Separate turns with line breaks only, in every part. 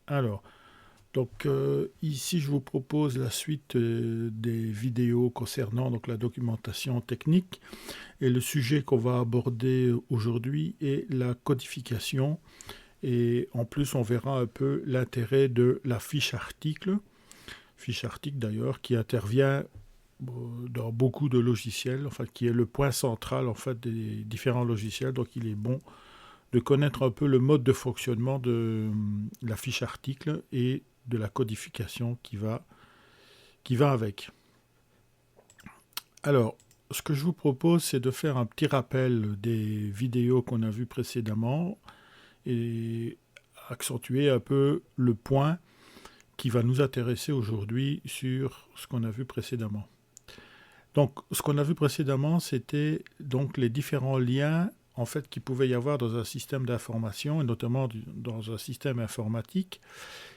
Alors, ici je vous propose la suite des vidéos concernant donc la documentation technique et le sujet qu'on va aborder aujourd'hui est la codification et en plus on verra un peu l'intérêt de la fiche article d'ailleurs qui intervient dans beaucoup de logiciels, enfin qui est le point central en fait des différents logiciels, donc il est bon de connaître un peu le mode de fonctionnement de la fiche article et de la codification qui va avec. Alors, ce que je vous propose, c'est de faire un petit rappel des vidéos qu'on a vues précédemment et accentuer un peu le point qui va nous intéresser aujourd'hui sur ce qu'on a vu précédemment. Donc, ce qu'on a vu précédemment, c'était donc les différents liens en fait qu'il pouvait y avoir dans un système d'information et notamment dans un système informatique.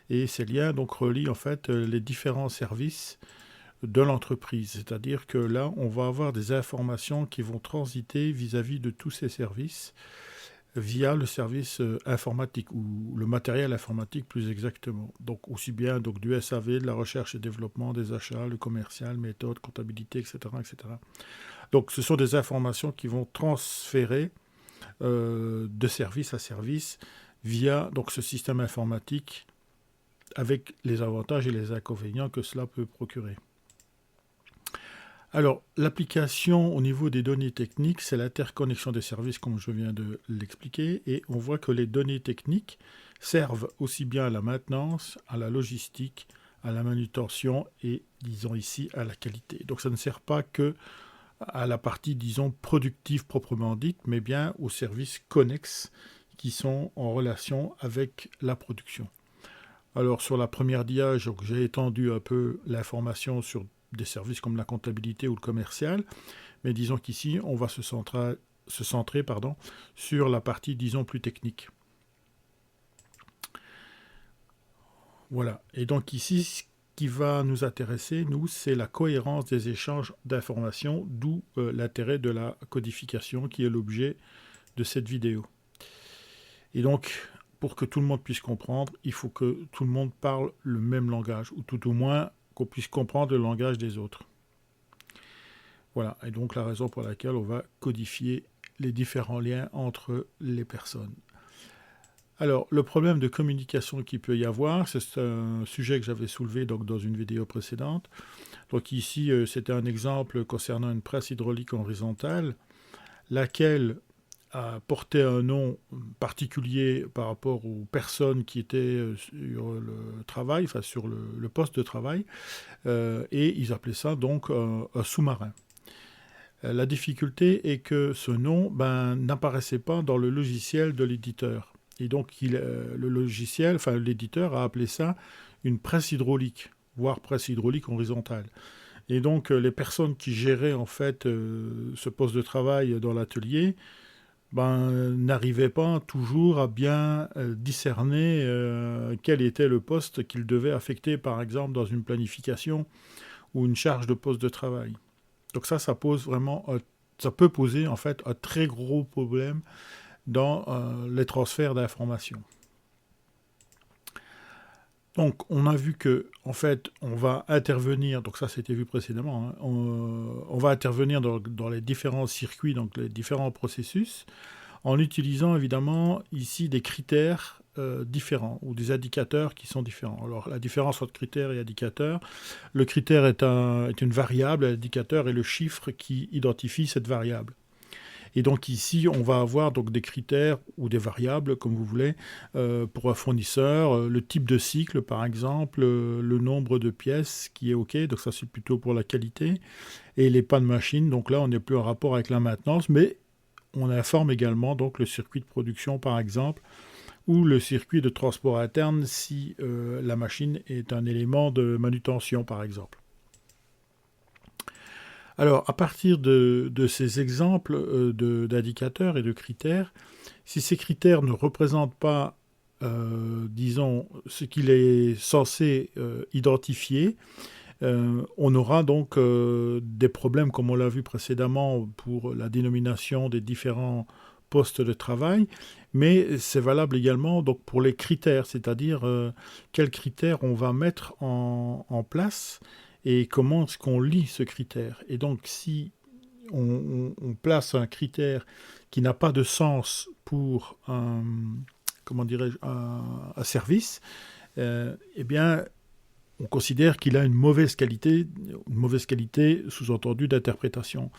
Et ces liens donc relient en fait les différents services de l'entreprise. C'est-à-dire que là, on va avoir des informations qui vont transiter vis-à-vis de tous ces services via le service informatique ou le matériel informatique plus exactement. Donc aussi bien donc, du SAV, de la recherche et développement, des achats, le commercial, méthode, comptabilité, etc., etc. Donc ce sont des informations qui vont transférer de service à service via donc, ce système informatique avec les avantages et les inconvénients que cela peut procurer. Alors, l'application au niveau des données techniques, c'est l'interconnexion des services, comme je viens de l'expliquer, et on voit que les données techniques servent aussi bien à la maintenance, à la logistique, à la manutention et, disons ici, à la qualité. Donc, ça ne sert pas que à la partie, disons, productive proprement dite, mais bien aux services connexes qui sont en relation avec la production. Alors, sur la première dia, j'ai étendu un peu l'information sur des services comme la comptabilité ou le commercial, mais disons qu'ici, on va se centrer sur la partie, disons, plus technique. Voilà. Et donc ici, ce qui va nous intéresser, nous, c'est la cohérence des échanges d'informations, d'où l'intérêt de la codification qui est l'objet de cette vidéo. Et donc, pour que tout le monde puisse comprendre, il faut que tout le monde parle le même langage, ou tout au moins qu'on puisse comprendre le langage des autres. Voilà, et donc la raison pour laquelle on va codifier les différents liens entre les personnes. Alors, le problème de communication qu'il peut y avoir, c'est un sujet que j'avais soulevé donc, dans une vidéo précédente. Donc ici, c'était un exemple concernant une presse hydraulique horizontale, laquelle a porté un nom particulier par rapport aux personnes qui étaient sur le travail, enfin sur le poste de travail, et ils appelaient ça donc un sous-marin. La difficulté est que ce nom n'apparaissait pas dans le logiciel de l'éditeur. Et donc le logiciel, enfin l'éditeur a appelé ça une presse hydraulique, voire presse hydraulique horizontale. Et donc les personnes qui géraient en fait ce poste de travail dans l'atelier n'arrivaient pas toujours à bien discerner quel était le poste qu'ils devaient affecter par exemple dans une planification ou une charge de poste de travail. Donc ça pose vraiment, ça peut poser en fait un très gros problème dans les transferts d'informations. Donc on a vu que en fait on va intervenir, donc ça c'était vu précédemment, hein, on va intervenir dans les différents circuits, donc les différents processus, en utilisant évidemment ici des critères différents ou des indicateurs qui sont différents. Alors la différence entre critères et indicateurs, le critère est une variable, l'indicateur est le chiffre qui identifie cette variable. Et donc ici, on va avoir donc des critères ou des variables, comme vous voulez, pour un fournisseur, le type de cycle par exemple, le nombre de pièces qui est OK, donc ça c'est plutôt pour la qualité, et les pannes de machine, donc là on n'est plus en rapport avec la maintenance, mais on informe également donc le circuit de production par exemple, ou le circuit de transport interne si la machine est un élément de manutention par exemple. Alors, à partir de ces exemples d'indicateurs et de critères, si ces critères ne représentent pas, disons, ce qu'il est censé identifier, on aura donc des problèmes, comme on l'a vu précédemment, pour la dénomination des différents postes de travail, mais également mais c'est valable également donc, pour les critères, c'est-à-dire quels critères on va mettre en place et comment est-ce qu'on lit ce critère. Et donc, si on place un critère qui n'a pas de sens pour un, comment dirais-je, un service, eh bien, on considère qu'il a une mauvaise qualité sous-entendu d'interprétation.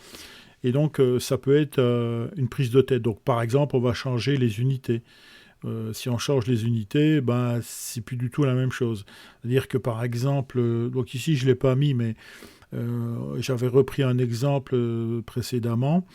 Et donc, ça peut être une prise de tête. Donc, par exemple, on va changer les unités. Si on change les unités, ben, c'est plus du tout la même chose. C'est-à-dire que, par exemple, donc ici, je ne l'ai pas mis, mais j'avais repris un exemple précédemment,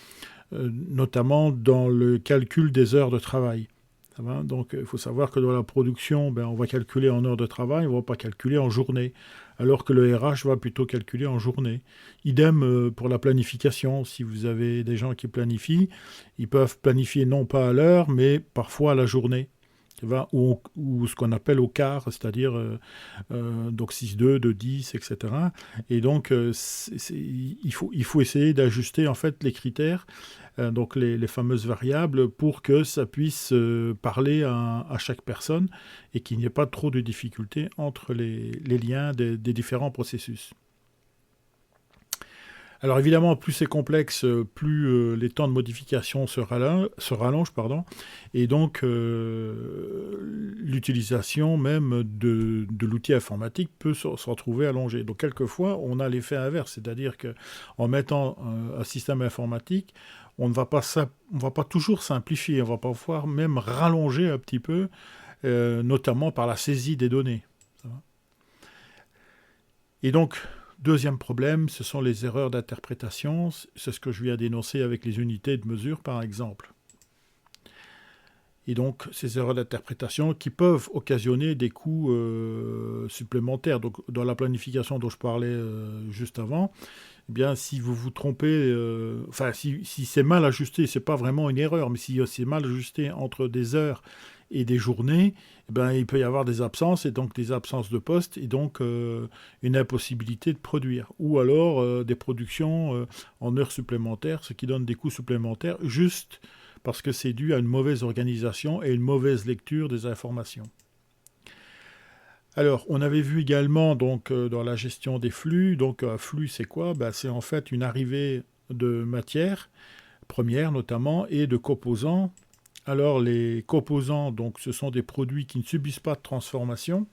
notamment dans le calcul des heures de travail. Ça va. Donc, il faut savoir que dans la production, ben, on va calculer en heures de travail, on ne va pas calculer en journée, alors que le RH va plutôt calculer en journée. Idem pour la planification. Si vous avez des gens qui planifient, ils peuvent planifier non pas à l'heure, mais parfois à la journée. Ou ce qu'on appelle au quart, c'est-à-dire donc 6-2, 2-10, etc. Et donc, il faut essayer d'ajuster en fait les critères, donc les fameuses variables, pour que ça puisse parler à chaque personne et qu'il n'y ait pas trop de difficultés entre les liens des différents processus. Alors évidemment, plus c'est complexe, plus les temps de modification se rallongent, et donc l'utilisation même de l'outil informatique peut se retrouver allongée. Donc quelquefois, on a l'effet inverse, c'est-à-dire qu'en mettant un système informatique, on ne va pas toujours simplifier, on va parfois même rallonger un petit peu, notamment par la saisie des données. Et donc, deuxième problème, ce sont les erreurs d'interprétation. C'est ce que je viens d'énoncer avec les unités de mesure, par exemple. Et donc, ces erreurs d'interprétation qui peuvent occasionner des coûts supplémentaires. Donc, dans la planification dont je parlais juste avant, eh bien, si vous vous trompez, si c'est mal ajusté, c'est pas vraiment une erreur, mais si c'est mal ajusté entre des heures et des journées, eh ben, il peut y avoir des absences, et donc des absences de poste, et donc une impossibilité de produire. Ou alors des productions en heures supplémentaires, ce qui donne des coûts supplémentaires, juste parce que c'est dû à une mauvaise organisation et une mauvaise lecture des informations. Alors, on avait vu également donc dans la gestion des flux. Donc, un flux, c'est quoi? C'est en fait une arrivée de matières premières notamment et de composants. Alors, les composants, donc, ce sont des produits qui ne subissent pas de transformation.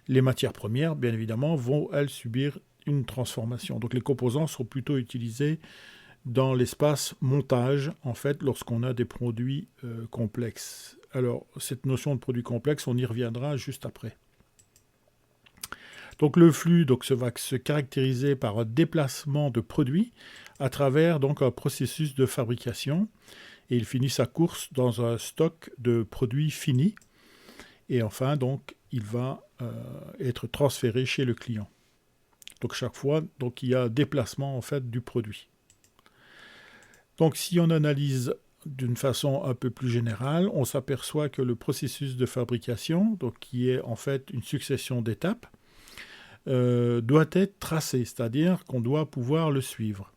Les matières premières, bien évidemment, vont, elles, subir une transformation. Donc, les composants sont plutôt utilisés dans l'espace montage, en fait, lorsqu'on a des produits complexes. Alors, cette notion de produit complexe, on y reviendra juste après. Donc le flux va se caractériser par un déplacement de produits à travers donc, un processus de fabrication, et il finit sa course dans un stock de produits finis, et enfin donc il va être transféré chez le client. Donc chaque fois, donc, il y a un déplacement en fait du produit. Donc si on analyse d'une façon un peu plus générale, on s'aperçoit que le processus de fabrication, donc, qui est en fait une succession d'étapes, doit être tracé, c'est-à-dire qu'on doit pouvoir le suivre.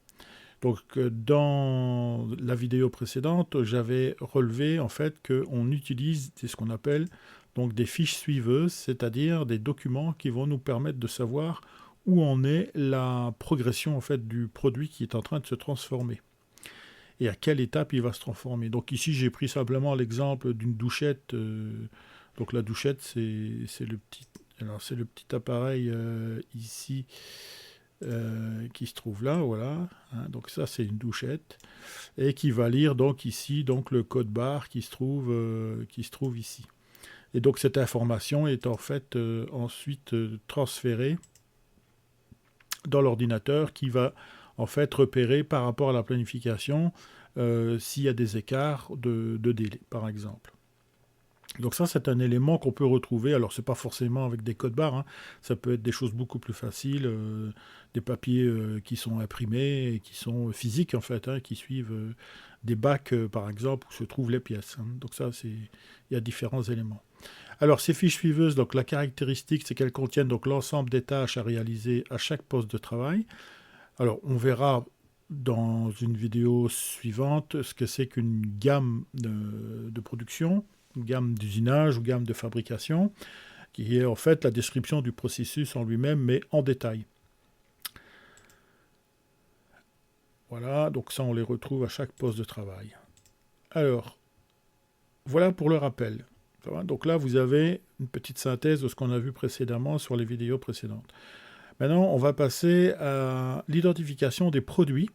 Donc dans la vidéo précédente, j'avais relevé en fait qu'on utilise ce qu'on appelle donc des fiches suiveuses, c'est-à-dire des documents qui vont nous permettre de savoir où en est la progression en fait du produit qui est en train de se transformer et à quelle étape il va se transformer. Donc ici, j'ai pris simplement l'exemple d'une douchette. Donc la douchette, c'est le petit appareil ici qui se trouve là, voilà. Hein, donc ça, c'est une douchette et qui va lire donc ici donc le code barre qui se trouve ici. Et donc cette information est en fait ensuite transférée dans l'ordinateur qui va en fait repérer par rapport à la planification s'il y a des écarts de délai, par exemple. Donc ça, c'est un élément qu'on peut retrouver. Alors, c'est pas forcément avec des codes barres, hein. Ça peut être des choses beaucoup plus faciles, des papiers qui sont imprimés et qui sont physiques, en fait, hein, qui suivent des bacs, par exemple, où se trouvent les pièces. Hein. Donc ça, il y a différents éléments. Alors, ces fiches suiveuses, donc la caractéristique, c'est qu'elles contiennent donc l'ensemble des tâches à réaliser à chaque poste de travail. Alors, on verra dans une vidéo suivante ce que c'est qu'une gamme de production, une gamme d'usinage ou gamme de fabrication, qui est en fait la description du processus en lui-même, mais en détail. Voilà, donc ça on les retrouve à chaque poste de travail. Alors, voilà pour le rappel. Donc là, vous avez une petite synthèse de ce qu'on a vu précédemment sur les vidéos précédentes. Maintenant, on va passer à l'identification des produits.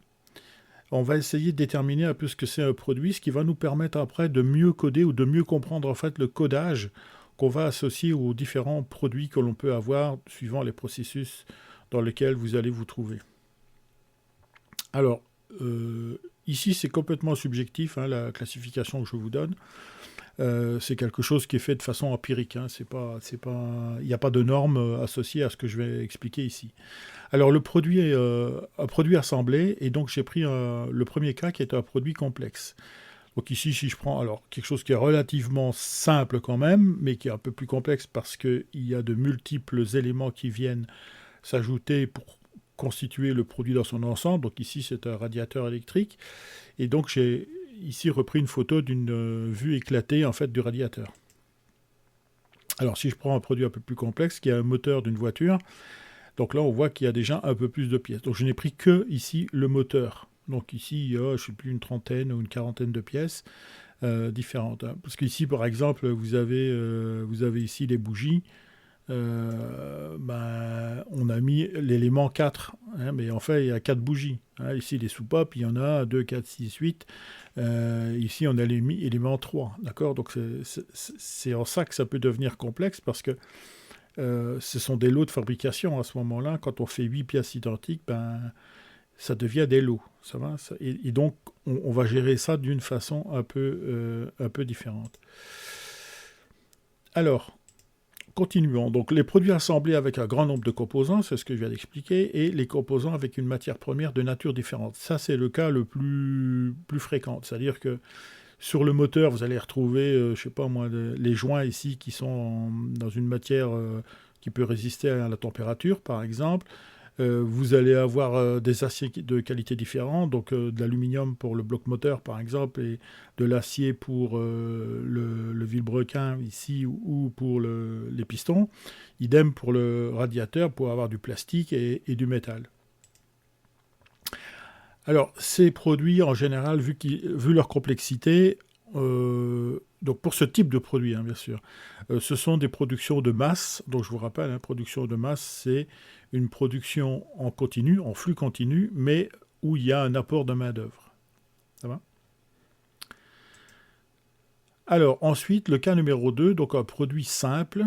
On va essayer de déterminer un peu ce que c'est un produit, ce qui va nous permettre après de mieux coder ou de mieux comprendre en fait le codage qu'on va associer aux différents produits que l'on peut avoir suivant les processus dans lesquels vous allez vous trouver. Alors, ici, c'est complètement subjectif, hein, la classification que je vous donne. C'est quelque chose qui est fait de façon empirique. Hein. Il n'y a pas de normes associées à ce que je vais expliquer ici. Alors, le produit est un produit assemblé, et donc j'ai pris le premier cas qui est un produit complexe. Donc ici, si je prends quelque chose qui est relativement simple quand même, mais qui est un peu plus complexe parce qu'il y a de multiples éléments qui viennent s'ajouter pour constituer le produit dans son ensemble. Donc ici, c'est un radiateur électrique. Et donc, j'ai ici repris une photo d'une vue éclatée en fait du radiateur. Alors, si je prends un produit un peu plus complexe, qui est un moteur d'une voiture, donc là, on voit qu'il y a déjà un peu plus de pièces. Donc, je n'ai pris que ici le moteur. Donc ici, il y a, je ne sais plus, une trentaine ou une quarantaine de pièces différentes. Hein. Parce qu'ici, par exemple, vous avez ici les bougies. On a mis l'élément 4, hein, mais en fait il y a 4 bougies. Hein. Ici les soupapes, il y en a 2, 4, 6, 8. Ici on a l'élément 3. D'accord. Donc c'est en ça que ça peut devenir complexe parce que ce sont des lots de fabrication à ce moment-là. Quand on fait 8 pièces identiques, ça devient des lots. Ça va, et donc on va gérer ça d'une façon un peu différente. Alors, continuons. Donc, les produits assemblés avec un grand nombre de composants, c'est ce que je viens d'expliquer, et les composants avec une matière première de nature différente. Ça, c'est le cas le plus fréquent. C'est-à-dire que sur le moteur, vous allez retrouver, je ne sais pas moi, les joints ici qui sont dans une matière qui peut résister à la température, par exemple. Vous allez avoir des aciers de qualité différente, donc de l'aluminium pour le bloc moteur par exemple, et de l'acier pour le vilebrequin ici ou pour les pistons. Idem pour le radiateur pour avoir du plastique et du métal. Alors ces produits en général, vu leur complexité, donc pour ce type de produit, hein, bien sûr, ce sont des productions de masse. Donc je vous rappelle, hein, production de masse, c'est une production en continu, en flux continu, mais où il y a un apport de main-d'œuvre. Ça va ? Alors ensuite, le cas numéro 2, donc un produit simple.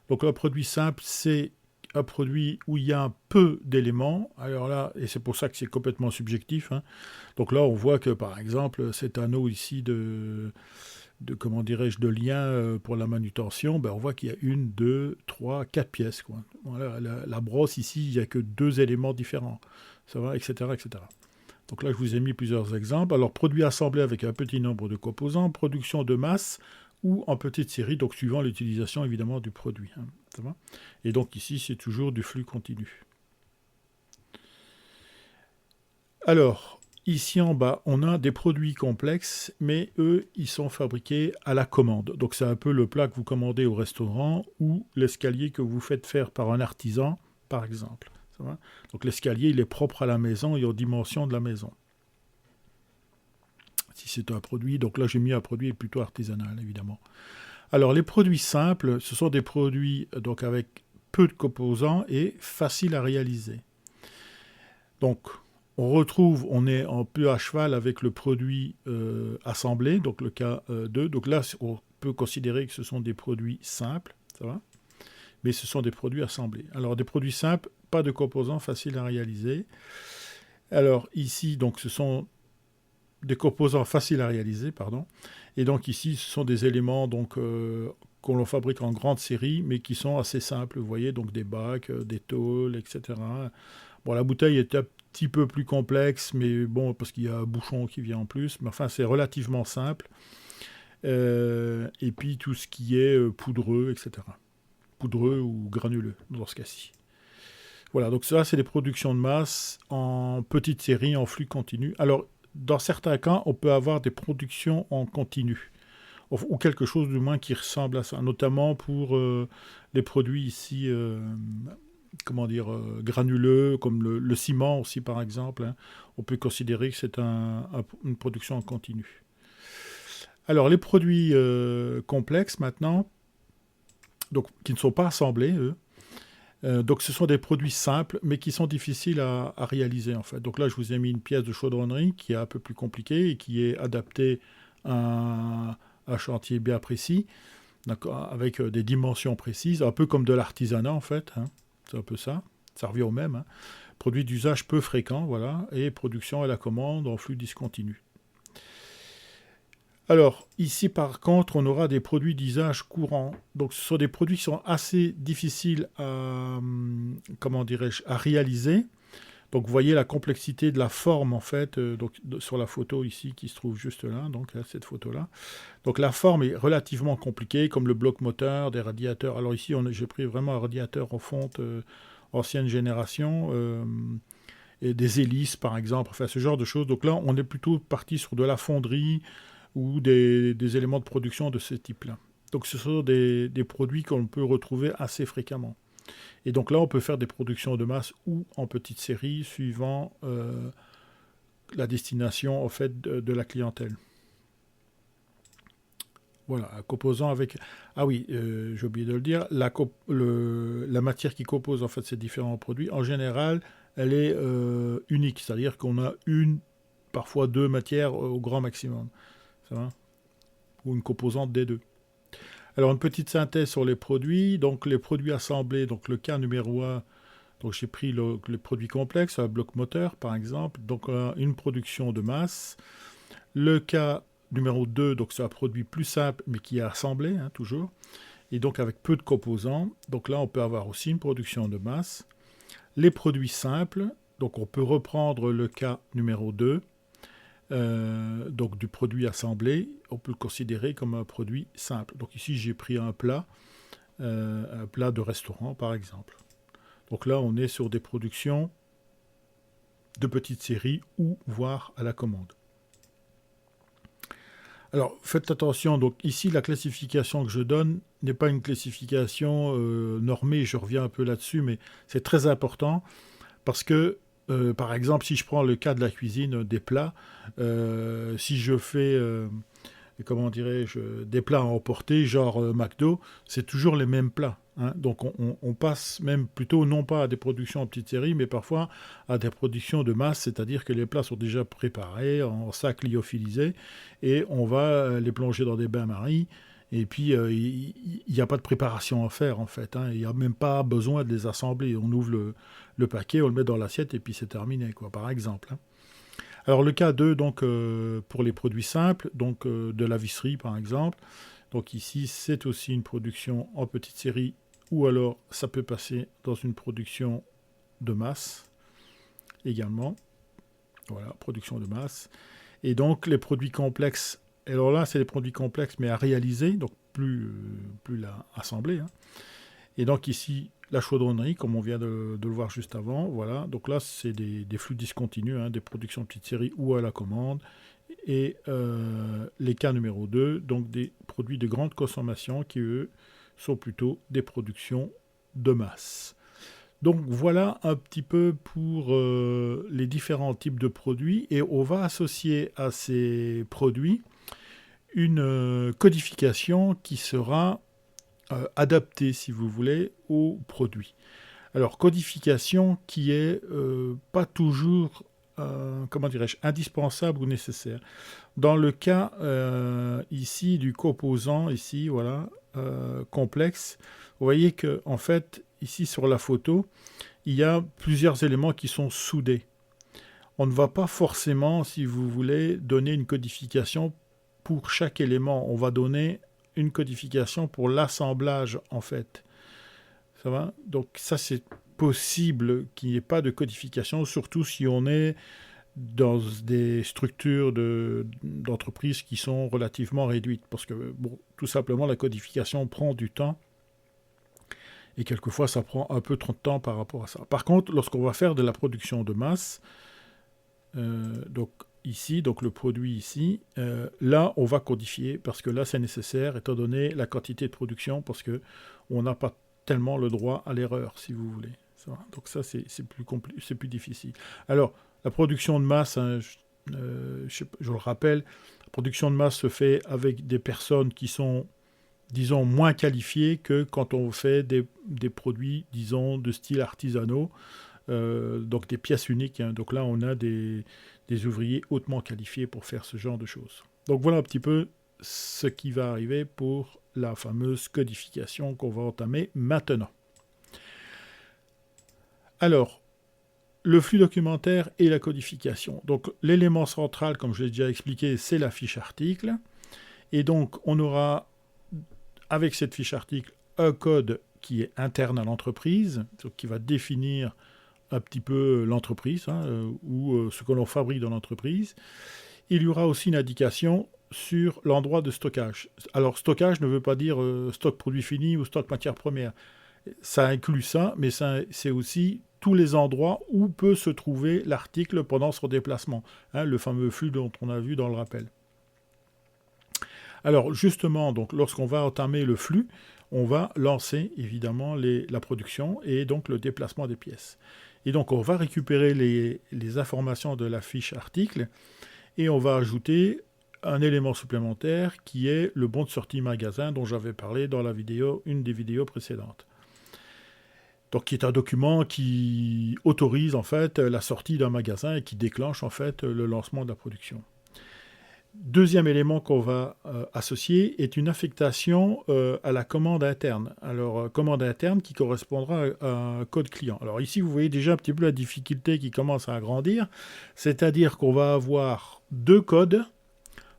Donc un produit simple, c'est un produit où il y a un peu d'éléments. Alors là, et c'est pour ça que c'est complètement subjectif. Hein. Donc là, on voit que par exemple, cet anneau ici de comment dirais-je, de lien pour la manutention, on voit qu'il y a 1, 2, 3, 4 pièces. Quoi. Voilà, la brosse ici, il n'y a que 2 éléments différents. Ça va, etc., etc. Donc là, je vous ai mis plusieurs exemples. Alors, produit assemblé avec un petit nombre de composants, production de masse ou en petite série, donc suivant l'utilisation évidemment du produit. Hein. Ça va ? Et donc ici, c'est toujours du flux continu. Alors, ici en bas, on a des produits complexes, mais eux, ils sont fabriqués à la commande. Donc c'est un peu le plat que vous commandez au restaurant ou l'escalier que vous faites faire par un artisan, par exemple. Ça va ? Donc l'escalier, il est propre à la maison et aux dimensions de la maison. Si c'est un produit, donc là j'ai mis un produit plutôt artisanal, évidemment. Alors les produits simples, ce sont des produits donc avec peu de composants et faciles à réaliser. Donc on est un peu à cheval avec le produit assemblé, donc le cas 2. Donc là, on peut considérer que ce sont des produits simples, ça va ? Mais ce sont des produits assemblés. Alors des produits simples, pas de composants, faciles à réaliser. Alors ici, donc ce sont des composants faciles à réaliser, pardon. Et donc ici, ce sont des éléments donc qu'on fabrique en grande série, mais qui sont assez simples. Vous voyez, donc des bacs, des tôles, etc. Bon, la bouteille est un petit peu plus complexe, mais bon, parce qu'il y a un bouchon qui vient en plus. Mais enfin, c'est relativement simple. Et puis tout ce qui est poudreux, etc. Poudreux ou granuleux, dans ce cas-ci. Voilà, donc ça, c'est des productions de masse en petite série, en flux continu. Alors, dans certains cas, on peut avoir des productions en continu, ou quelque chose du moins qui ressemble à ça, notamment pour les produits ici, comment dire, granuleux, comme le ciment aussi, par exemple, hein. On peut considérer que c'est une production en continu. Alors, les produits complexes, maintenant, donc, qui ne sont pas assemblés, eux, donc ce sont des produits simples, mais qui sont difficiles à réaliser en fait. Donc là, je vous ai mis une pièce de chaudronnerie qui est un peu plus compliquée et qui est adaptée à un chantier bien précis, avec des dimensions précises, un peu comme de l'artisanat en fait, hein. C'est un peu ça, ça revient au même, hein. Produit d'usage peu fréquent, voilà, et production à la commande en flux discontinu. Alors, ici, par contre, on aura des produits d'usage courant. Donc, ce sont des produits qui sont assez difficiles à, comment dirais-je, à réaliser. Donc, vous voyez la complexité de la forme, en fait, sur la photo ici, qui se trouve juste là, donc là, cette photo-là. Donc, la forme est relativement compliquée, comme le bloc moteur, des radiateurs. Alors ici, j'ai pris vraiment un radiateur en fonte ancienne génération, et des hélices, par exemple, enfin, ce genre de choses. Donc là, on est plutôt parti sur de la fonderie, ou des éléments de production de ce type-là. Donc ce sont des produits qu'on peut retrouver assez fréquemment. Et donc là, on peut faire des productions de masse ou en petite série, suivant la destination en fait, de la clientèle. Voilà, un composant avec... Ah oui, j'ai oublié de le dire, la matière qui compose en fait, ces différents produits, en général, elle est unique, c'est-à-dire qu'on a parfois deux matières au grand maximum. Ça va, ou une composante des deux. Alors, une petite synthèse sur les produits. Donc, les produits assemblés, donc le cas numéro 1, donc j'ai pris les produits complexes, un bloc moteur par exemple, donc une production de masse. Le cas numéro 2, donc c'est un produit plus simple, mais qui est assemblé, hein, toujours, et donc avec peu de composants. Donc là, on peut avoir aussi une production de masse. Les produits simples, donc on peut reprendre le cas numéro 2, donc du produit assemblé, on peut le considérer comme un produit simple. Donc ici, j'ai pris un plat de restaurant, par exemple. Donc là, on est sur des productions de petites séries ou voire à la commande. Alors, faites attention, donc ici, la classification que je donne n'est pas une classification normée, je reviens un peu là-dessus, mais c'est très important parce que, par exemple, si je prends le cas de la cuisine des plats, si je fais, comment dirais-je, des plats à emporter, genre McDo, c'est toujours les mêmes plats, hein. Donc on passe même plutôt non pas à des productions en petite série, mais parfois à des productions de masse, c'est-à-dire que les plats sont déjà préparés, en sacs lyophilisés, et on va les plonger dans des bains-maries. Et puis, il n'y a pas de préparation à faire, en fait, hein. Il n'y a même pas besoin de les assembler. On ouvre le paquet, on le met dans l'assiette, et puis c'est terminé, quoi, par exemple, hein. Alors, le cas 2, donc, pour les produits simples, donc de la visserie, par exemple. Donc, ici, c'est aussi une production en petite série, ou alors ça peut passer dans une production de masse également. Voilà, production de masse. Et donc, les produits complexes, alors là, c'est des produits complexes, mais à réaliser, donc plus à assembler, hein. Et donc ici, la chaudronnerie, comme on vient de le voir juste avant, voilà. Donc là, c'est des flux discontinus, hein, des productions de petite série ou à la commande. Et les cas numéro 2, donc des produits de grande consommation qui, eux, sont plutôt des productions de masse. Donc voilà un petit peu pour les différents types de produits, et on va associer à ces produits une codification qui sera adaptée, si vous voulez, aux produits. Alors codification qui est pas toujours, comment dirais-je, indispensable ou nécessaire. Dans le cas ici du composant, ici, voilà, complexe, vous voyez que en fait, ici sur la photo, il y a plusieurs éléments qui sont soudés. On ne va pas forcément, si vous voulez, donner une codification pour chaque élément. On va donner une codification pour l'assemblage, en fait. Ça va? Donc ça, c'est possible qu'il n'y ait pas de codification, surtout si on est dans des structures d'entreprises qui sont relativement réduites. Parce que, bon, tout simplement, la codification prend du temps. Et quelquefois, ça prend un peu trop de temps par rapport à ça. Par contre, lorsqu'on va faire de la production de masse, donc ici, donc le produit ici, là, on va codifier, parce que là, c'est nécessaire, étant donné la quantité de production, parce qu'on n'a pas tellement le droit à l'erreur, si vous voulez. Ça va. Donc ça, c'est plus difficile. Alors, la production de masse, hein, je le rappelle, la production de masse se fait avec des personnes qui sont, disons, moins qualifiées que quand on fait des produits, disons, de style artisanaux, donc des pièces uniques. Hein. Donc là, on a des ouvriers hautement qualifiés pour faire ce genre de choses. Donc voilà un petit peu ce qui va arriver pour la fameuse codification qu'on va entamer maintenant. Alors, le flux documentaire et la codification. Donc l'élément central, comme je l'ai déjà expliqué, c'est la fiche article. Et donc on aura, avec cette fiche article, un code qui est interne à l'entreprise, qui va définir un petit peu l'entreprise, hein, ou ce que l'on fabrique dans l'entreprise. Il y aura aussi une indication sur l'endroit de stockage. Alors stockage ne veut pas dire stock produit fini ou stock matière première. Ça inclut ça, mais c'est aussi tous les endroits où peut se trouver l'article pendant son déplacement, hein, le fameux flux dont on a vu dans le rappel. Alors justement, donc, lorsqu'on va entamer le flux, on va lancer évidemment la production et donc le déplacement des pièces. Et donc on va récupérer les informations de la fiche article et on va ajouter un élément supplémentaire qui est le bon de sortie magasin dont j'avais parlé dans une des vidéos précédentes. Donc qui est un document qui autorise en fait la sortie d'un magasin et qui déclenche en fait le lancement de la production. Deuxième élément qu'on va associer est une affectation à la commande interne. Alors, commande interne qui correspondra à un code client. Alors ici, vous voyez déjà un petit peu la difficulté qui commence à agrandir, c'est-à-dire qu'on va avoir deux codes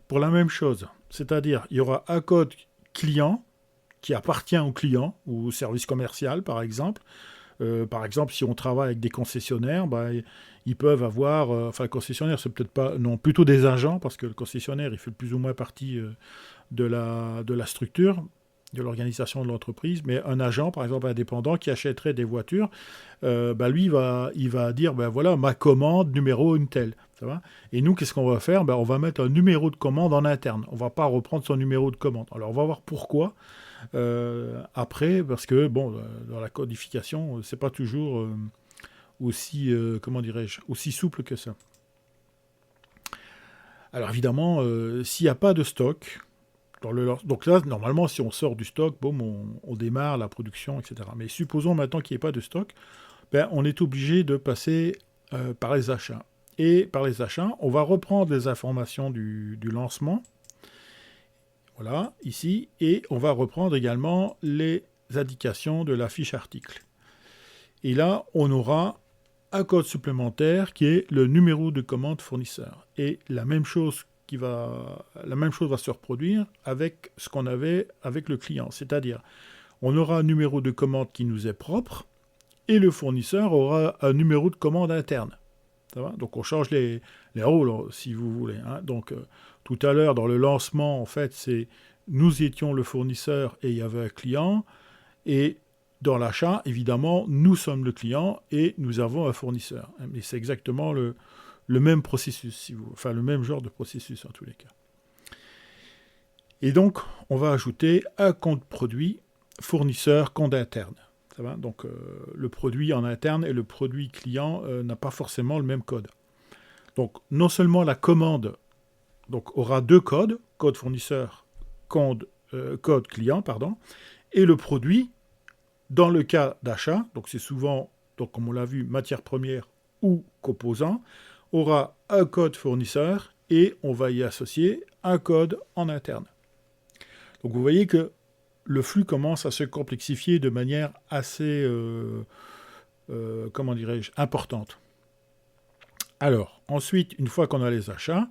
pour la même chose. C'est-à-dire, il y aura un code client qui appartient au client ou au service commercial, par exemple. Par exemple, si on travaille avec des concessionnaires, ils peuvent avoir... enfin, le concessionnaire, c'est peut-être pas... Non, plutôt des agents, parce que le concessionnaire, il fait plus ou moins partie de la structure, de l'organisation de l'entreprise. Mais un agent, par exemple, indépendant, qui achèterait des voitures, lui, il va dire, voilà, ma commande numéro une telle. Ça va. Et nous, qu'est-ce qu'on va faire? On va mettre un numéro de commande en interne. On ne va pas reprendre son numéro de commande. Alors, on va voir pourquoi. Après, parce que bon, dans la codification, c'est pas toujours aussi, comment dirais-je, aussi souple que ça. Alors évidemment, s'il n'y a pas de stock, donc là, normalement, si on sort du stock, on démarre la production, etc. Mais supposons maintenant qu'il n'y ait pas de stock, on est obligé de passer par les achats. Et par les achats, on va reprendre les informations du lancement. Voilà, ici, et on va reprendre également les indications de la fiche article. Et là, on aura un code supplémentaire qui est le numéro de commande fournisseur. Et la même chose va se reproduire avec ce qu'on avait avec le client. C'est-à-dire, on aura un numéro de commande qui nous est propre et le fournisseur aura un numéro de commande interne. Ça va? Donc on change les rôles, si vous voulez. Hein. Donc tout à l'heure, dans le lancement, en fait, c'est nous étions le fournisseur et il y avait un client. Et dans l'achat, évidemment, nous sommes le client et nous avons un fournisseur. Mais c'est exactement le même processus, enfin le même genre de processus en tous les cas. Et donc, on va ajouter un compte produit, fournisseur, compte interne. Ça va? Donc, le produit en interne et le produit client n'a pas forcément le même code. Donc, non seulement la commande aura deux codes, code fournisseur, code client, et le produit, dans le cas d'achat, donc c'est souvent, comme on l'a vu, matière première ou composant, aura un code fournisseur et on va y associer un code en interne. Donc vous voyez que le flux commence à se complexifier de manière assez, importante. Alors, ensuite, une fois qu'on a les achats,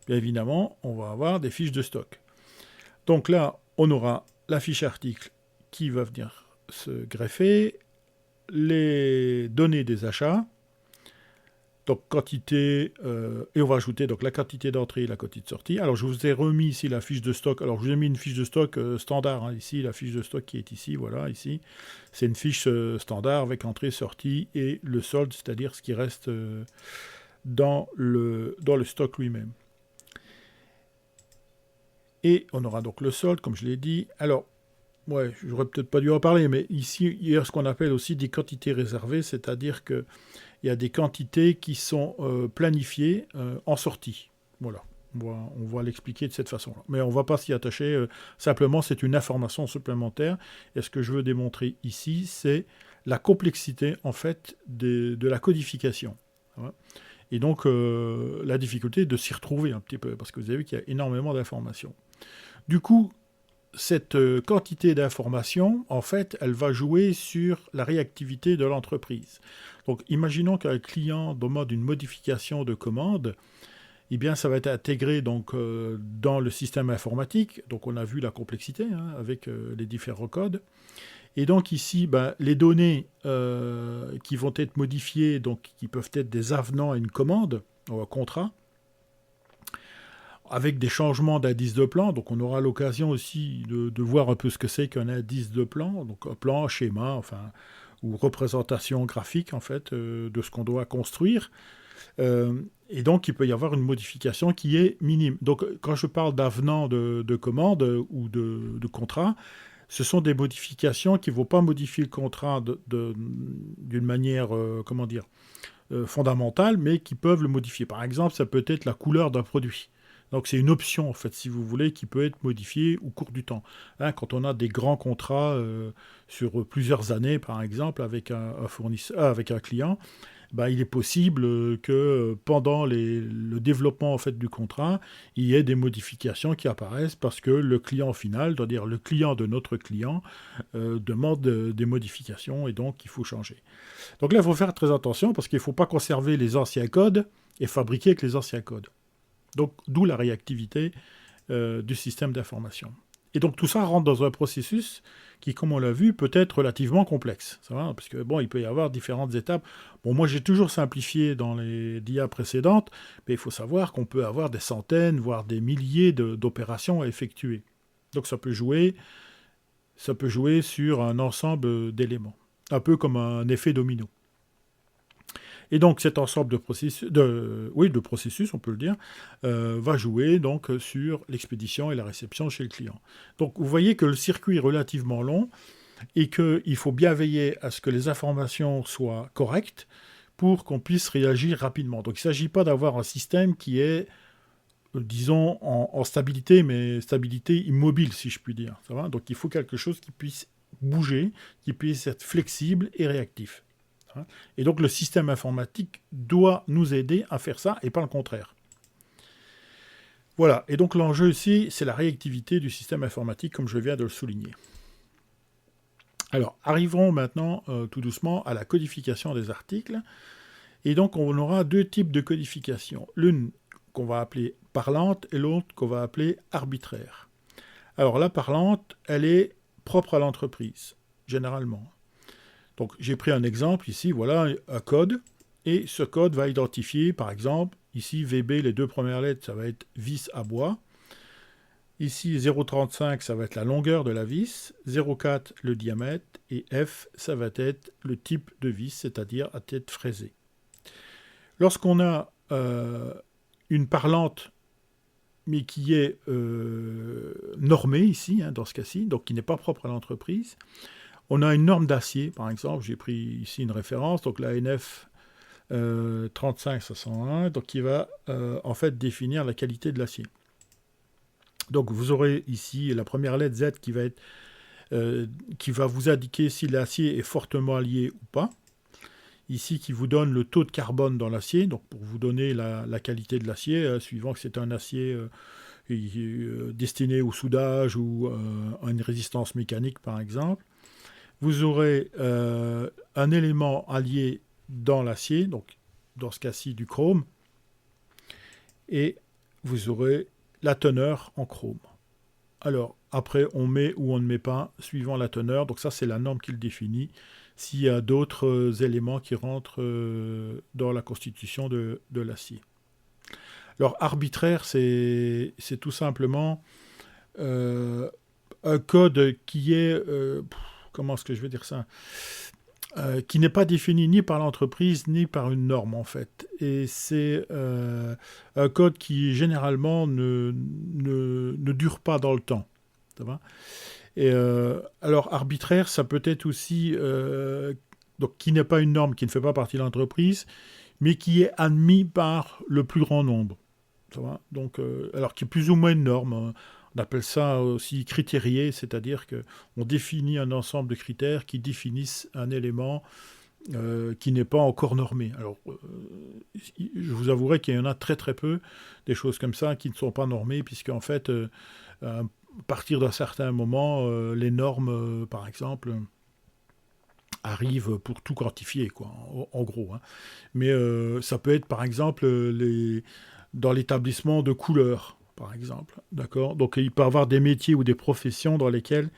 bien évidemment, on va avoir des fiches de stock. Donc là, on aura la fiche article qui va venir se greffer, les données des achats, Donc quantité, et on va ajouter donc la quantité d'entrée et la quantité de sortie. Alors je vous ai remis ici la fiche de stock. Alors je vous ai mis une fiche de stock standard, hein, ici, la fiche de stock qui est ici, voilà, ici. C'est une fiche standard avec entrée, sortie et le solde, c'est-à-dire ce qui reste dans le stock lui-même. Et on aura donc le solde, comme je l'ai dit. Alors, ouais, j'aurais peut-être pas dû en parler, mais ici, il y a ce qu'on appelle aussi des quantités réservées, c'est-à-dire que il y a des quantités qui sont planifiées en sortie. Voilà. On va l'expliquer de cette façon-là. Mais on ne va pas s'y attacher. Simplement, c'est une information supplémentaire. Et ce que je veux démontrer ici, c'est la complexité, en fait, de la codification. Voilà. Et donc, la difficulté de s'y retrouver un petit peu, parce que vous avez vu qu'il y a énormément d'informations. Du coup, cette quantité d'informations, en fait, elle va jouer sur la réactivité de l'entreprise. Donc, imaginons qu'un client demande une modification de commande, eh bien, ça va être intégré donc, dans le système informatique. Donc, on a vu la complexité avec les différents codes. Et donc, ici, les données qui vont être modifiées, donc, qui peuvent être des avenants à une commande, ou un contrat, avec des changements d'indice de plan. Donc on aura l'occasion aussi de voir un peu ce que c'est qu'un indice de plan, donc un plan, schéma, enfin, ou représentation graphique en fait de ce qu'on doit construire. Et donc il peut y avoir une modification qui est minime. Donc quand je parle d'avenant de commande ou de contrat, ce sont des modifications qui ne vont pas modifier le contrat d'une manière, comment dire, fondamentale, mais qui peuvent le modifier. Par exemple, ça peut être la couleur d'un produit. Donc c'est une option, en fait, si vous voulez, qui peut être modifiée au cours du temps. Quand on a des grands contrats sur plusieurs années, par exemple, avec un fournisseur, avec un client, il est possible que pendant le développement en fait, du contrat, il y ait des modifications qui apparaissent parce que le client final, c'est-à-dire le client de notre client, demande des modifications et donc il faut changer. Donc là, il faut faire très attention parce qu'il ne faut pas conserver les anciens codes et fabriquer avec les anciens codes. Donc, d'où la réactivité du système d'information. Et donc, tout ça rentre dans un processus qui, comme on l'a vu, peut être relativement complexe. Ça va, parce que, bon, il peut y avoir différentes étapes. Bon, moi, j'ai toujours simplifié dans les dia précédentes, mais il faut savoir qu'on peut avoir des centaines, voire des milliers d'opérations à effectuer. Donc, ça peut jouer sur un ensemble d'éléments. Un peu comme un effet domino. Et donc cet ensemble de processus, on peut le dire, va jouer donc sur l'expédition et la réception chez le client. Donc vous voyez que le circuit est relativement long et qu'il faut bien veiller à ce que les informations soient correctes pour qu'on puisse réagir rapidement. Donc il ne s'agit pas d'avoir un système qui est, disons, en stabilité, mais stabilité immobile, si je puis dire. Ça va ? Donc il faut quelque chose qui puisse bouger, qui puisse être flexible et réactif. Et donc le système informatique doit nous aider à faire ça et pas le contraire. Voilà, et donc l'enjeu ici, c'est la réactivité du système informatique, comme je viens de le souligner. Alors, arriverons maintenant tout doucement à la codification des articles. Et donc on aura deux types de codification. L'une qu'on va appeler parlante et l'autre qu'on va appeler arbitraire. Alors la parlante, elle est propre à l'entreprise, généralement. Donc j'ai pris un exemple ici, voilà un code, et ce code va identifier, par exemple, ici VB, les deux premières lettres, ça va être vis à bois. Ici 0,35, ça va être la longueur de la vis, 0,4 le diamètre, et F, ça va être le type de vis, c'est-à-dire à tête fraisée. Lorsqu'on a une parlante, mais qui est normée ici, dans ce cas-ci, donc qui n'est pas propre à l'entreprise, on a une norme d'acier, par exemple, j'ai pris ici une référence, donc la NF 35501, donc qui va en fait définir la qualité de l'acier. Donc vous aurez ici la première lettre Z qui va vous indiquer si l'acier est fortement allié ou pas. Ici qui vous donne le taux de carbone dans l'acier, donc pour vous donner la qualité de l'acier, suivant que c'est un acier destiné au soudage ou à une résistance mécanique par exemple. Vous aurez un élément allié dans l'acier, donc dans ce cas-ci du chrome, et vous aurez la teneur en chrome. Alors, après, on met ou on ne met pas, suivant la teneur. Donc ça, c'est la norme qui le définit. S'il y a d'autres éléments qui rentrent dans la constitution de l'acier. Alors, arbitraire, c'est tout simplement un code qui est... comment est-ce que je vais dire ça qui n'est pas défini ni par l'entreprise ni par une norme en fait. Et c'est un code qui généralement ne dure pas dans le temps. Ça va. Et alors arbitraire, ça peut être aussi donc qui n'est pas une norme, qui ne fait pas partie de l'entreprise, mais qui est admis par le plus grand nombre. Ça va. Donc alors qui est plus ou moins une norme. Hein. On appelle ça aussi critérié, c'est-à-dire qu'on définit un ensemble de critères qui définissent un élément qui n'est pas encore normé. Alors, je vous avouerai qu'il y en a très très peu, des choses comme ça, qui ne sont pas normées, puisqu'en fait, à partir d'un certain moment, les normes, par exemple, arrivent pour tout quantifier, quoi, en gros. Hein. Mais ça peut être, par exemple, dans l'établissement de couleurs, par exemple. D'accord ? Donc, il peut y avoir des métiers ou des professions dans lesquelles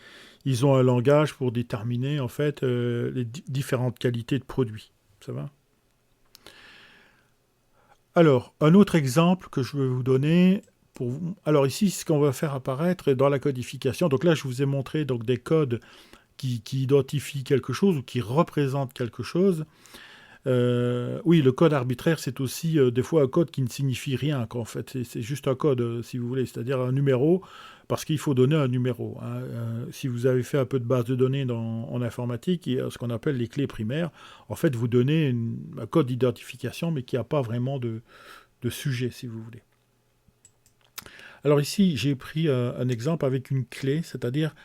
ils ont un langage pour déterminer, en fait, les différentes qualités de produits. Ça va ? Alors, un autre exemple que je vais vous donner... Alors ici, ce qu'on va faire apparaître est dans la codification. Donc là, je vous ai montré donc, des codes qui identifient quelque chose ou qui représentent quelque chose. Oui, le code arbitraire, c'est aussi des fois un code qui ne signifie rien. En fait, c'est juste un code, si vous voulez, c'est-à-dire un numéro, parce qu'il faut donner un numéro. Hein. Si vous avez fait un peu de base de données en informatique, il y a ce qu'on appelle les clés primaires. En fait, vous donnez un code d'identification, mais qui n'a pas vraiment de sujet, si vous voulez. Alors ici, j'ai pris un exemple avec une clé, c'est-à-dire,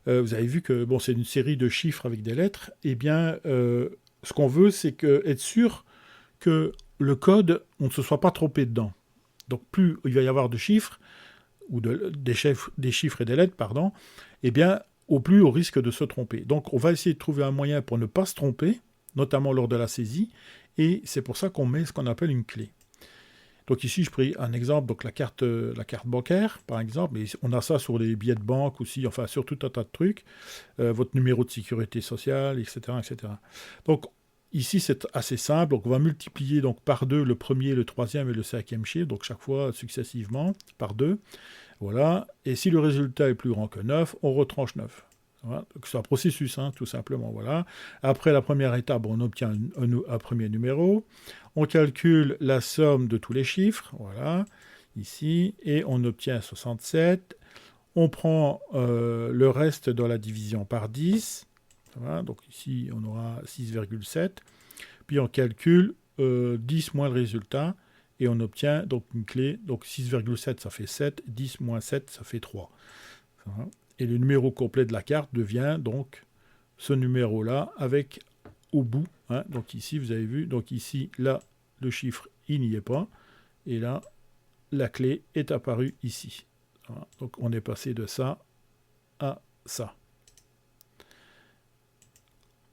vous avez vu que bon, c'est une série de chiffres avec des lettres. Eh bien, ce qu'on veut, c'est être sûr que le code, on ne se soit pas trompé dedans. Donc, plus il va y avoir de chiffres, ou des chiffres et des lettres, pardon, eh bien, au plus au risque de se tromper. Donc, on va essayer de trouver un moyen pour ne pas se tromper, notamment lors de la saisie, et c'est pour ça qu'on met ce qu'on appelle une clé. Donc ici, je pris un exemple, donc la carte bancaire, par exemple, mais on a ça sur les billets de banque aussi, enfin sur tout un tas de trucs, votre numéro de sécurité sociale, etc., etc. Donc ici, c'est assez simple, donc on va multiplier donc, par 2 le premier, le troisième et le cinquième chiffre, donc chaque fois successivement, par 2, voilà, et si le résultat est plus grand que 9, on retranche 9. Voilà. Donc c'est un processus, hein, tout simplement. Voilà. Après la première étape, on obtient un premier numéro. On calcule la somme de tous les chiffres, voilà, ici, et on obtient 67. On prend le reste dans la division par 10. Voilà. Donc ici, on aura 6,7. Puis on calcule 10 moins le résultat, et on obtient donc une clé. Donc 6,7, ça fait 7. 10 moins 7, ça fait 3. Voilà. Et le numéro complet de la carte devient donc ce numéro-là avec au bout. Hein, donc ici, vous avez vu, donc ici, là, le chiffre, il n'y est pas. Et là, la clé est apparue ici. Voilà, donc on est passé de ça à ça.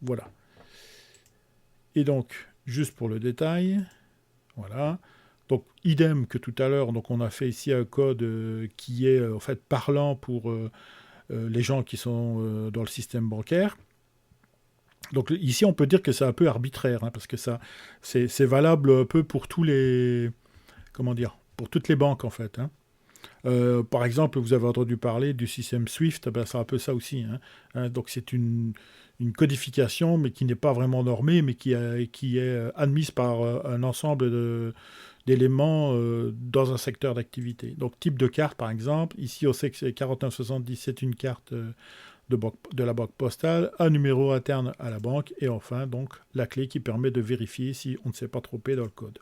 Voilà. Et donc, juste pour le détail, voilà. Donc, idem que tout à l'heure, donc on a fait ici un code qui est en fait parlant pour... les gens qui sont dans le système bancaire. Donc ici, on peut dire que c'est un peu arbitraire, hein, parce que ça, c'est valable un peu pour tous les, comment dire, pour toutes les banques en fait. Hein. Par exemple, vous avez entendu parler du système SWIFT, ben, c'est un peu ça aussi. Hein. Donc c'est une codification, mais qui n'est pas vraiment normée, mais qui est admise par un ensemble d'éléments dans un secteur d'activité. Donc type de carte, par exemple, ici on sait que c'est 4970, c'est une carte de la banque postale, un numéro interne à la banque, et enfin donc la clé qui permet de vérifier si on ne s'est pas trompé dans le code.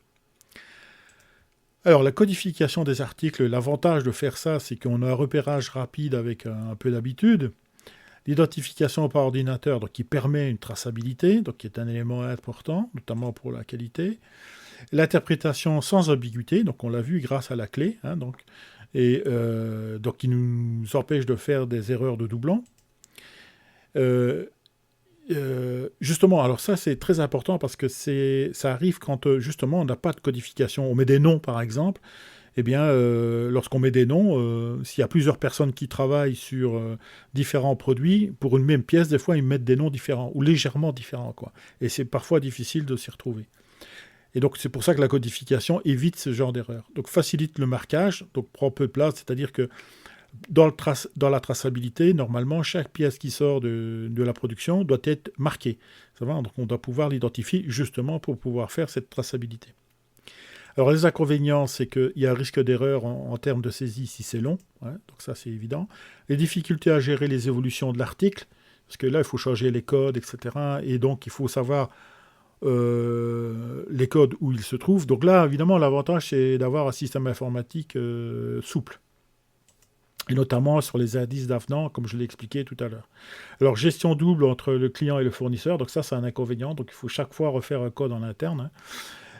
Alors la codification des articles, l'avantage de faire ça, c'est qu'on a un repérage rapide avec un peu d'habitude. L'identification par ordinateur, donc, qui permet une traçabilité, donc qui est un élément important, notamment pour la qualité. L'interprétation sans ambiguïté, donc on l'a vu grâce à la clé, hein, donc qui nous empêche de faire des erreurs de doublons. Justement, alors ça c'est très important parce que ça arrive quand justement on n'a pas de codification, on met des noms par exemple, eh bien, lorsqu'on met des noms, s'il y a plusieurs personnes qui travaillent sur différents produits, pour une même pièce, des fois, ils mettent des noms différents, ou légèrement différents, quoi. Et c'est parfois difficile de s'y retrouver. Et donc, c'est pour ça que la codification évite ce genre d'erreur. Donc, facilite le marquage, donc prend peu de place, c'est-à-dire que dans la traçabilité, normalement, chaque pièce qui sort de la production doit être marquée. Ça va? Donc, on doit pouvoir l'identifier justement pour pouvoir faire cette traçabilité. Alors, les inconvénients, c'est qu'il y a un risque d'erreur en termes de saisie si c'est long. Ouais, donc, ça, c'est évident. Les difficultés à gérer les évolutions de l'article, parce que là, il faut changer les codes, etc. Et donc, il faut savoir les codes où ils se trouvent. Donc là, évidemment, l'avantage, c'est d'avoir un système informatique souple. Et notamment sur les indices d'avenant, comme je l'ai expliqué tout à l'heure. Alors, gestion double entre le client et le fournisseur, donc ça, c'est un inconvénient. Donc, il faut chaque fois refaire un code en interne,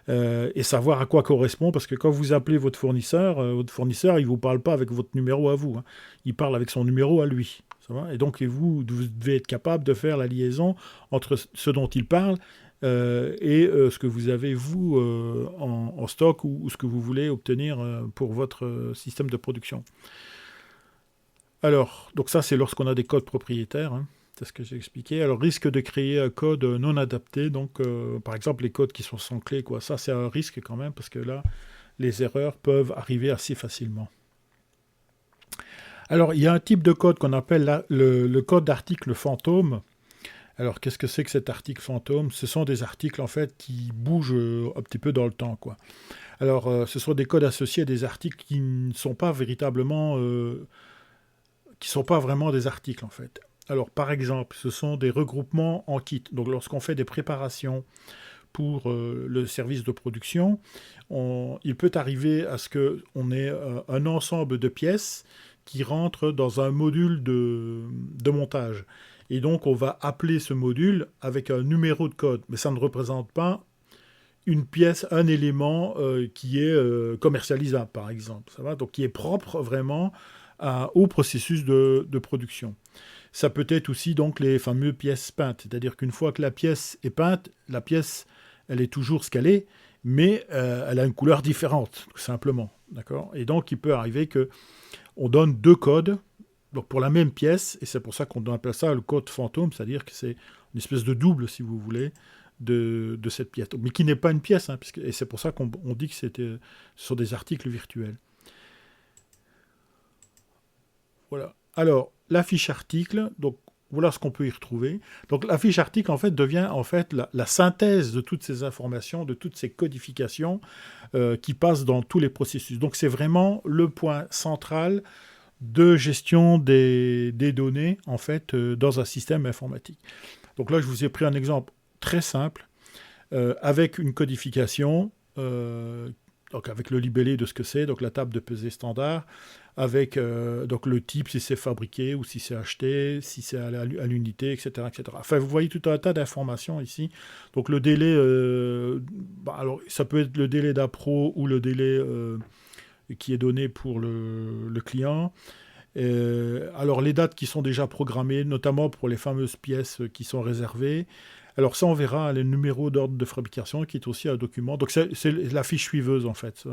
et savoir à quoi correspond, parce que quand vous appelez votre fournisseur, il ne vous parle pas avec votre numéro à vous. Hein. Il parle avec son numéro à lui. Ça va? Et donc, vous devez être capable de faire la liaison entre ce dont il parle et ce que vous avez, vous, en stock ou ce que vous voulez obtenir pour votre système de production. Alors, donc ça, c'est lorsqu'on a des codes propriétaires, hein, c'est ce que j'ai expliqué. Alors, risque de créer un code non adapté, donc par exemple les codes qui sont sans clé, quoi. Ça, c'est un risque quand même, parce que là, les erreurs peuvent arriver assez facilement. Alors, il y a un type de code qu'on appelle le code d'article fantôme. Alors, qu'est-ce que c'est que cet article fantôme? Ce sont des articles, en fait, qui bougent un petit peu dans le temps, quoi. Alors, ce sont des codes associés à des articles qui ne sont pas véritablement... qui ne sont pas vraiment des articles, en fait. Alors, par exemple, ce sont des regroupements en kit. Donc, lorsqu'on fait des préparations pour le service de production, il peut arriver à ce qu'on ait un ensemble de pièces qui rentrent dans un module de montage. Et donc, on va appeler ce module avec un numéro de code. Mais ça ne représente pas une pièce, un élément qui est commercialisable, par exemple. Ça va? Donc, qui est propre vraiment au processus de production. Ça peut être aussi donc les fameuses pièces peintes, c'est-à-dire qu'une fois que la pièce est peinte, la pièce, elle est toujours ce qu'elle est, mais elle a une couleur différente, tout simplement. D'accord? Et donc, il peut arriver qu'on donne deux codes donc pour la même pièce, et c'est pour ça qu'on appelle ça le code fantôme, c'est-à-dire que c'est une espèce de double, si vous voulez, de cette pièce. Mais qui n'est pas une pièce, hein, et c'est pour ça qu'on dit que ce sont des articles virtuels. Voilà. Alors, la fiche article, donc voilà ce qu'on peut y retrouver. Donc la fiche article, en fait, devient en fait la synthèse de toutes ces informations, de toutes ces codifications qui passent dans tous les processus. Donc c'est vraiment le point central de gestion des données, en fait, dans un système informatique. Donc là, je vous ai pris un exemple très simple, avec une codification, donc avec le libellé de ce que c'est, donc la table de pesée standard, avec donc le type, si c'est fabriqué ou si c'est acheté, si c'est à l'unité, etc., etc. Enfin, vous voyez tout un tas d'informations ici. Donc le délai, alors ça peut être le délai d'appro ou le délai qui est donné pour le client. Alors les dates qui sont déjà programmées, notamment pour les fameuses pièces qui sont réservées. Alors ça, on verra le numéro d'ordre de fabrication qui est aussi un document. Donc c'est la fiche suiveuse en fait.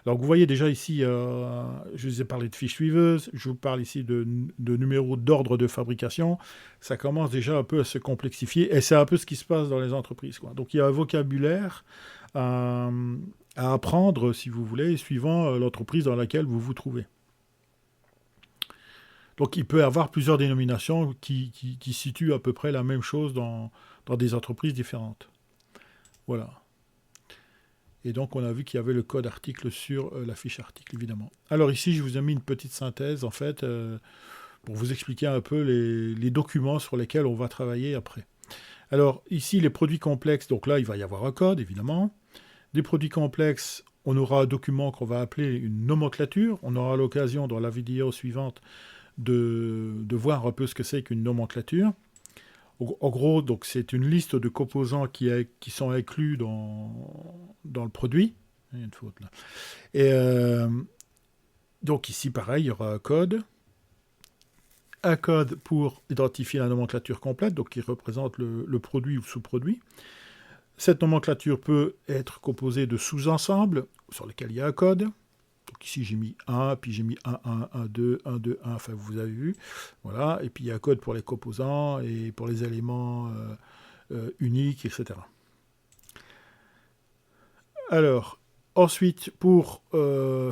Alors vous voyez déjà ici, je vous ai parlé de fiche suiveuse, je vous parle ici de numéro d'ordre de fabrication. Ça commence déjà un peu à se complexifier et c'est un peu ce qui se passe dans les entreprises, quoi. Donc il y a un vocabulaire à apprendre, si vous voulez, suivant l'entreprise dans laquelle vous vous trouvez. Donc il peut y avoir plusieurs dénominations qui situent à peu près la même chose dans des entreprises différentes. Voilà. Et donc on a vu qu'il y avait le code article sur la fiche article, évidemment. Alors ici, je vous ai mis une petite synthèse, en fait, pour vous expliquer un peu les documents sur lesquels on va travailler après. Alors ici, les produits complexes, donc là, il va y avoir un code, évidemment. Des produits complexes, on aura un document qu'on va appeler une nomenclature. On aura l'occasion, dans la vidéo suivante, de voir un peu ce que c'est qu'une nomenclature. En gros, donc, c'est une liste de composants qui sont inclus dans le produit. Il y a une faute là. Et donc ici, pareil, il y aura un code. Un code pour identifier la nomenclature complète, donc qui représente le produit ou sous-produit. Cette nomenclature peut être composée de sous-ensembles sur lesquels il y a un code. Donc ici j'ai mis 1, puis j'ai mis 1, 1, 1, 2, 1, 2, 1, enfin vous avez vu. Voilà, et puis il y a un code pour les composants et pour les éléments uniques, etc. Alors, ensuite, pour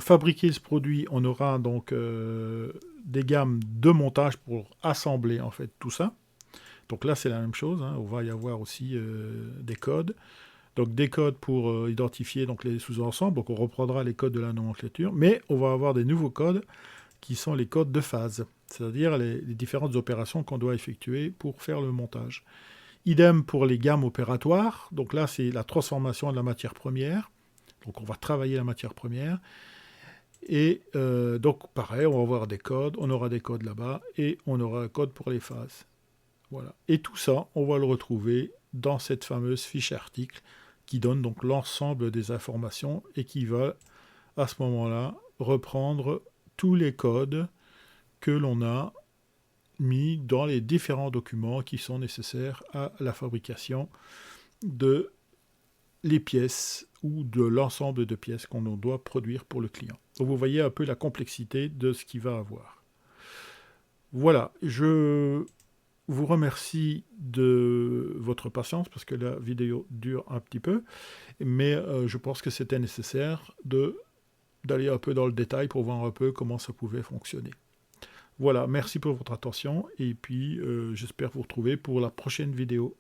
fabriquer ce produit, on aura donc des gammes de montage pour assembler en fait tout ça. Donc là, c'est la même chose, hein. On va y avoir aussi des codes. Donc des codes pour identifier donc, les sous-ensembles. Donc on reprendra les codes de la nomenclature, mais on va avoir des nouveaux codes qui sont les codes de phase, c'est-à-dire les différentes opérations qu'on doit effectuer pour faire le montage. Idem pour les gammes opératoires. Donc là, c'est la transformation de la matière première. Donc on va travailler la matière première. Et donc pareil, on va avoir des codes, on aura des codes là-bas, et on aura un code pour les phases. Voilà. Et tout ça, on va le retrouver dans cette fameuse fiche article qui donne donc l'ensemble des informations et qui va, à ce moment-là, reprendre tous les codes que l'on a mis dans les différents documents qui sont nécessaires à la fabrication de les pièces ou de l'ensemble de pièces qu'on doit produire pour le client. Donc vous voyez un peu la complexité de ce qu'il va avoir. Voilà, je vous remercie de votre patience parce que la vidéo dure un petit peu, mais je pense que c'était nécessaire d'aller un peu dans le détail pour voir un peu comment ça pouvait fonctionner. Voilà, merci pour votre attention et puis j'espère vous retrouver pour la prochaine vidéo.